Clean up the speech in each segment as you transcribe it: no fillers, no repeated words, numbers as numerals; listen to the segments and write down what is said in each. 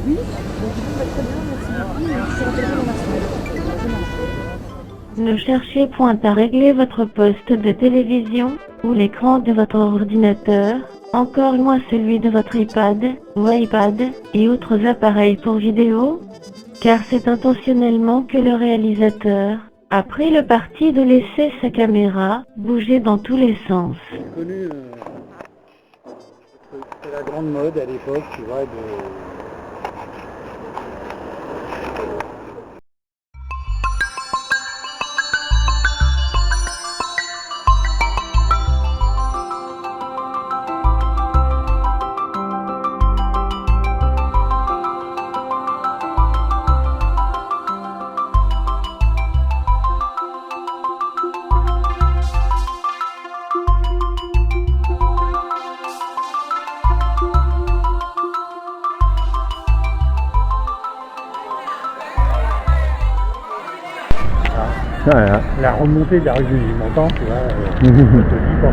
Oui, donc très bien, merci beaucoup. Je suis en téléphone national. Ne cherchez point à régler votre poste de télévision ou l'écran de votre ordinateur, encore moins celui de votre iPad ou iPad et autres appareils pour vidéo, car c'est intentionnellement que le réalisateur a pris le parti de laisser sa caméra bouger dans tous les sens. J'ai connu, c'était la grande mode à l'époque, tu vois, de... La remontée de la rue du Montant, tu vois, je te dis pas.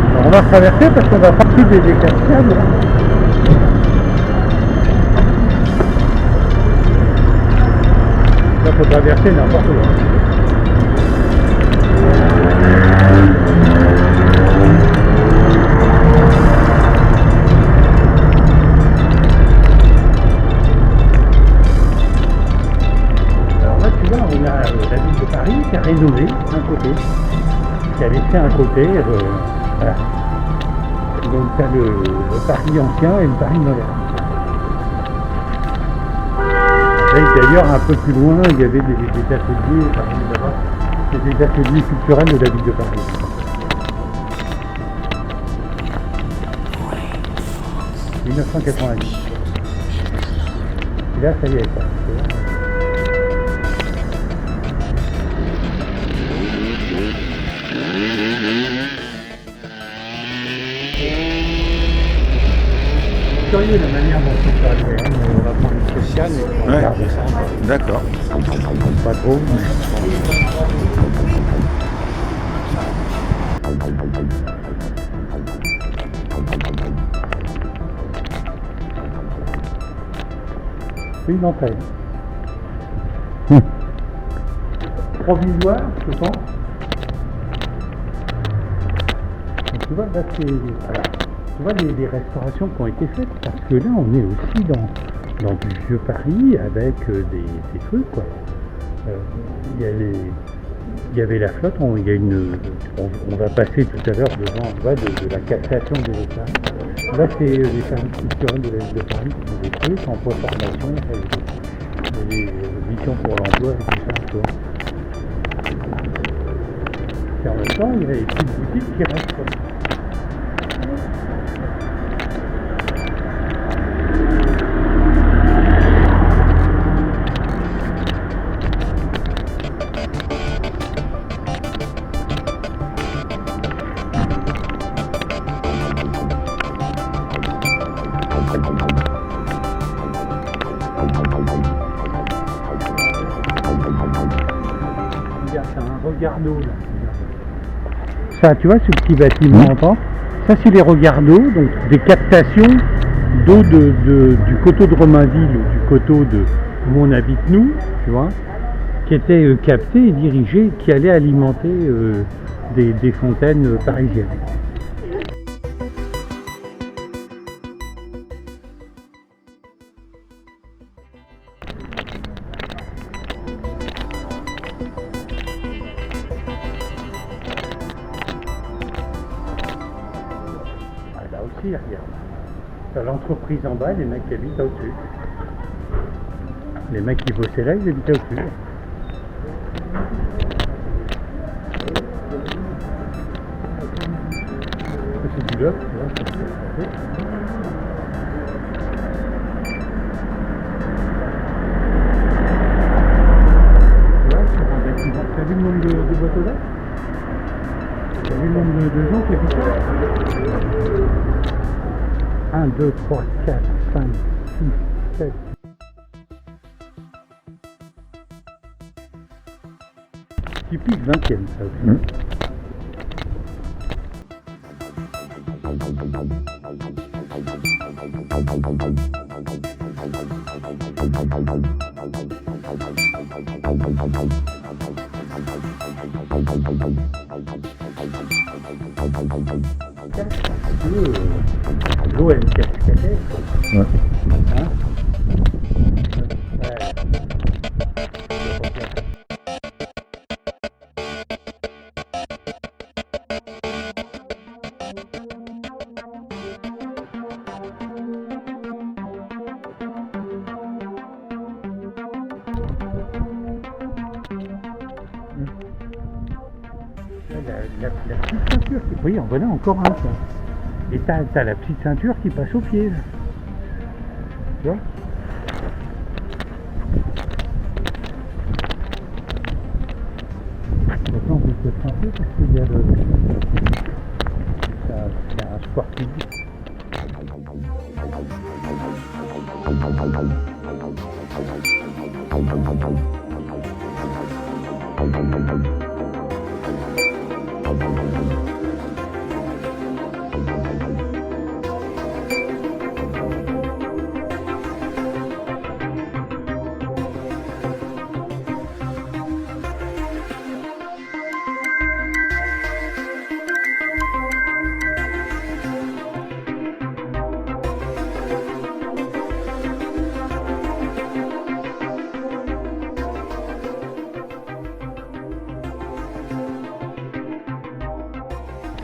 Alors on va traverser parce qu'on va partir des cascades. Là, faut traverser n'importe où. Alors là, tu vois, on a la ville de Paris qui a rénové un côté, qui a laissé un côté, voilà. Donc tu as le Paris ancien et le Paris moderne. D'ailleurs, un peu plus loin, il y avait des ateliers, des ateliers culturels de la ville de Paris. En 1990. Et là, ça y est, quoi. C'est curieux la manière dont c'est arrivé. On va prendre une spéciale et on regarde ça. D'accord. Pas trop, mais... C'est une entrée. Provisoire, je pense. Donc, tu vois, là, c'est... Voilà. Tu vois les restaurations qui ont été faites, parce que là on est aussi dans du vieux Paris avec des trucs quoi. Il y avait la flotte, on va passer tout à l'heure devant de la cassation de l'État. Là c'est les services culturels de la ville de Paris qui font des trucs, emploi formation, des missions pour l'emploi et tout ça. Tu vois. Et en même temps il y a des petites boutiques qui restent quoi. Regarde, c'est un regard d'eau là. Ça, tu vois, ce petit bâtiment en pente, ça c'est les regards d'eau, donc des captations d'eau du coteau de Romainville ou du coteau où on habite nous, tu vois, qui étaient captées et dirigées, qui allaient alimenter des fontaines parisiennes. Là aussi, regarde. T'as l'entreprise en bas, les mecs qui habitent au-dessus. Les mecs qui bossaient là, ils habitaient au-dessus. C'est du loft, tu vois. T'as vu le nombre de boîtes aux lettres? T'as vu le nombre de gens qui habitent là? 1, 2, 3, 4, 5, 6, 7. Typique 20e, ça aussi. L'eau, elle cascadait. Ouais. Hein? La petite ceinture, oui, en voilà encore un, ça. Et t'as la petite ceinture qui passe au pied, là. Tu vois? Maintenant, on peut se tromper parce qu'il y a le... C'est un sport public.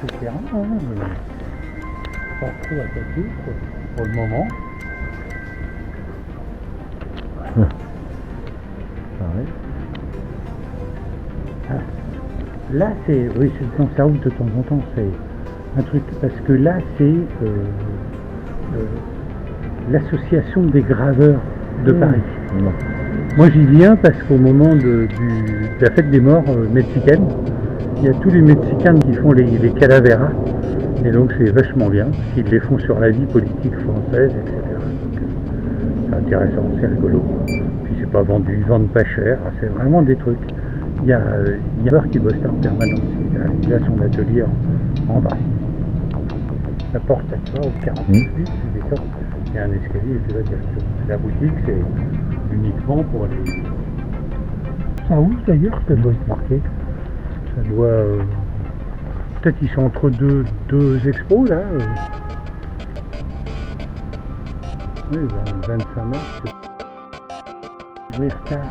Etc. Pas trop attaqué pour le moment. Pareil. Ah. Là, c'est. Oui, c'est dans sa route de temps en temps, c'est un truc. Parce que là, c'est l'association des graveurs de Paris. Non. Moi, j'y viens parce qu'au moment de la fête des morts mexicaine, il y a tous les Mexicains qui font les calaveras. Et donc, c'est vachement bien. Ils les font sur la vie politique française, etc. Donc, c'est intéressant, c'est rigolo. Puis, c'est pas vendu, ils vendent pas cher. C'est vraiment des trucs. Il y a un graveur qui bosse là en permanence. Il a son atelier en bas. La porte à toi, au 48, tu descends. Il y a un escalier et tu vas directement. La boutique, c'est uniquement pour les... Ah oui, d'ailleurs, ça doit être marqué. Ça doit... Peut-être ils sont entre deux expos, là. Oui, 25 mars. Oui, retard,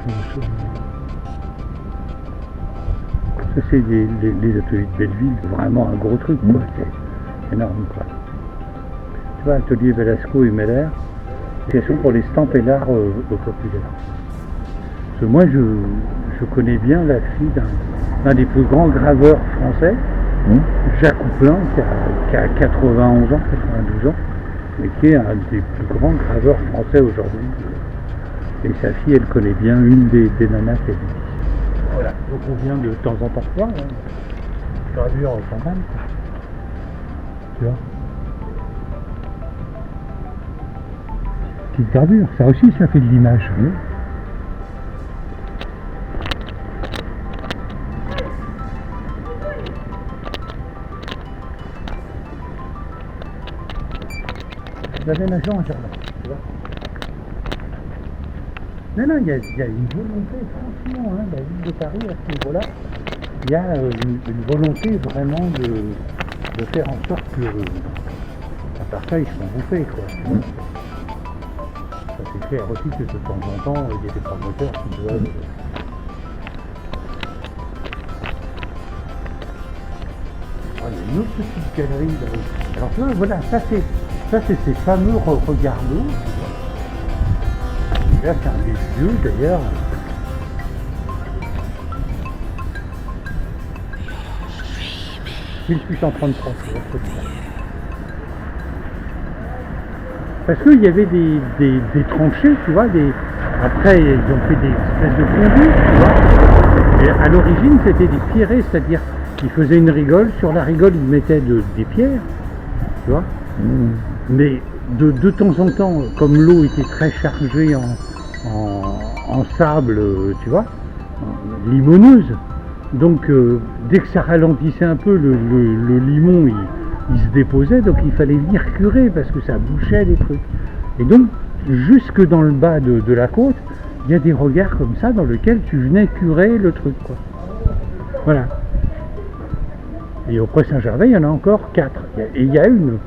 ça, c'est les ateliers de Belleville. Vraiment un gros truc, quoi. C'est énorme, quoi. Tu vois, atelier Velasco et Meller, association pour les stampes et l'art populaire. Parce que moi, je connais bien la fille d'un des plus grands graveurs français, Jacques Couplin, qui a 91 ans, 92 ans, mais qui est un des plus grands graveurs français aujourd'hui. Et sa fille, elle connaît bien une des nanas qu'elle dit. Voilà, donc on vient de temps en temps voir, hein. Gravure en campagne, tu vois. Petite gravure, ça aussi, ça fait de l'image. L'aménagement en jardin, tu vois. Non, il y a une volonté, franchement, hein, la ville de Paris, à ce niveau-là, il y a une volonté vraiment de faire en sorte que, à part ça, ils sont bouffés, quoi. Ça c'est clair aussi que de temps en temps, il y a des promoteurs qui doivent... Oh, il y a une autre petite galerie là. Alors tu vois, voilà, ça c'est ces fameux regards d'eau. Là, c'est un des vieux d'ailleurs. « 1833, c'est vrai, parce qu'il y avait des tranchées, tu vois, après ils ont fait des espèces de conduits, tu vois. Et à l'origine, c'était des pierrets, c'est-à-dire qu'ils faisaient une rigole, sur la rigole, ils mettaient des pierres, tu vois. Mais de temps en temps, comme l'eau était très chargée en sable, tu vois, limoneuse, donc dès que ça ralentissait un peu, le limon il se déposait, donc il fallait venir curer parce que ça bouchait les trucs. Et donc, jusque dans le bas de la côte, il y a des regards comme ça dans lesquels tu venais curer le truc, quoi. Voilà. Et au Pré Saint-Gervais, il y en a encore 4. Et il y a une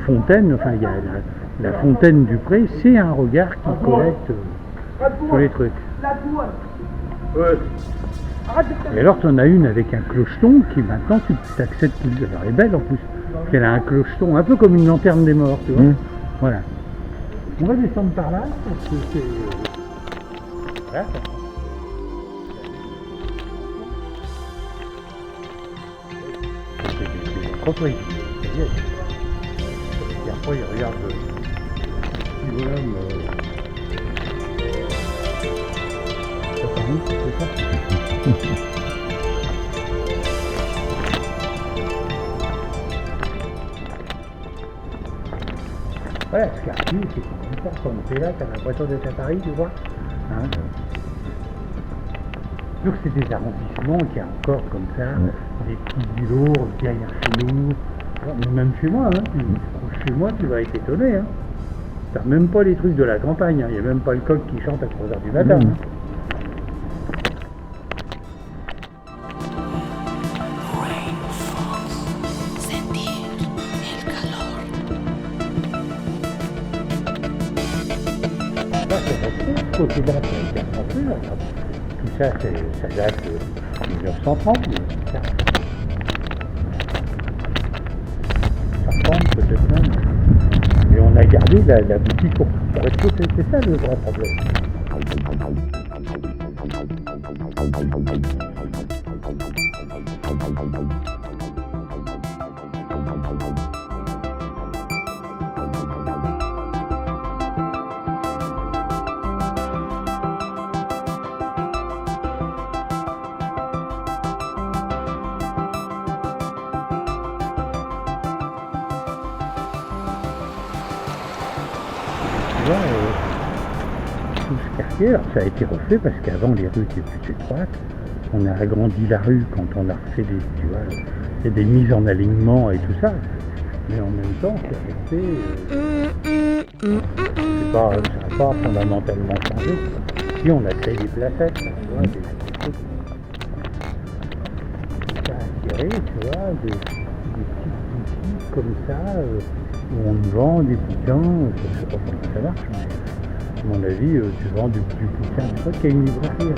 fontaine, enfin il y a la fontaine du Pré, c'est un regard qui collecte tous les trucs. Et alors tu en as une avec un clocheton qui maintenant tu t'accèdes plus. Alors elle est belle en plus. Elle a un clocheton un peu comme une lanterne des morts, tu vois. Voilà. On va descendre par là parce que c'est. Voilà. Propriété. Et après, il regarde le petit bonhomme. Ça parmi, c'est ça. Voilà, ce quartier, c'est super comme c'est là, t'as l'impression d'être à Paris, tu vois. Hein, sûr que c'est des arrondissements qu'il y a encore comme ça, des petits îlots derrière chez nous. Même chez moi, hein, chez moi, tu vas être étonné. Hein. T'as même pas les trucs de la campagne, il n'y a même pas le coq qui chante à 3h du matin. Hein. Côté-là, ça a été refait. Tout ça, ça date de 1930, 1930 peut-être même. Et on a gardé la boutique pour rez-de-chaussée. C'est ça le vrai problème. Tout ce quartier, alors ça a été refait parce qu'avant les rues étaient plus étroites. On a agrandi la rue quand on a refait des, tu vois, il y a des mises en alignement et tout ça. Mais en même temps, c'est resté. Ça n'a pas fondamentalement changé. Puis on a créé des placettes, tu vois, des trucs. Ça a attiré, tu vois, des petites boutiques comme ça. Où on vend des bouquins, je ne sais pas comment ça marche, mais à mon avis, tu vends du bouquin, je crois qu'il y a une librairie.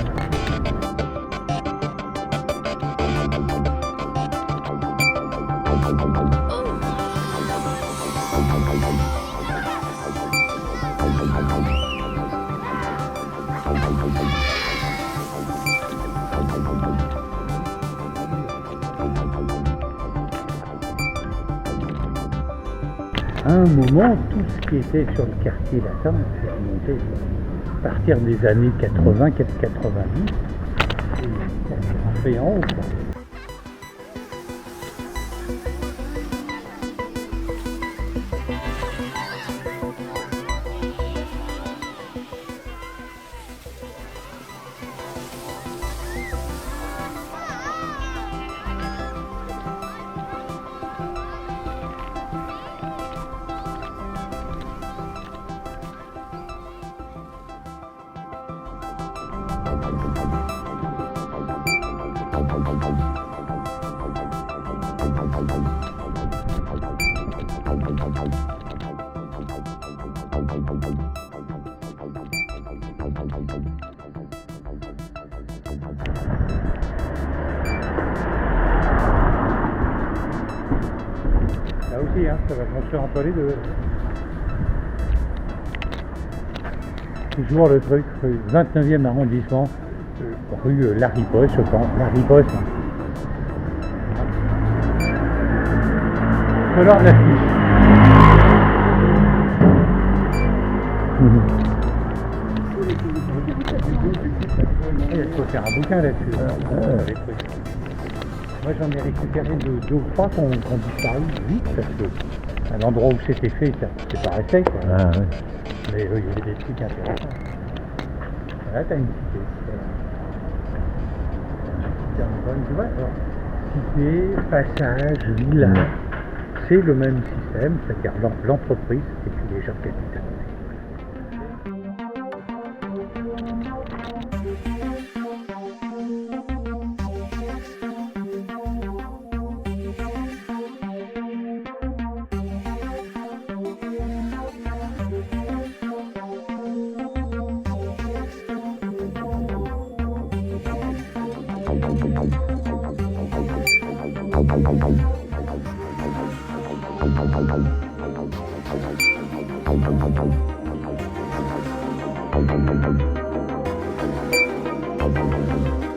À un moment, tout ce qui était sur le quartier latin s'est remonté à partir des années 80, 90, et ça s'est fait en haut. Quoi. Là aussi, hein, ça va construire entre les deux. Toujours le truc, 29e arrondissement, rue Laribosse, je pense. Laribosse. Color de la fiche. Il faut faire un bouquin là-dessus. Moi j'en ai récupéré deux ou trois qui ont disparu vite parce que à l'endroit où c'était fait, c'est pas resté, quoi. Ah, ouais. Mais il y avait des trucs intéressants. Là, t'as une cité. Tu vois, alors, cité, passage, villa, c'est le même système, c'est-à-dire l'entreprise et puis les gens qui habitent à côté. Thank you.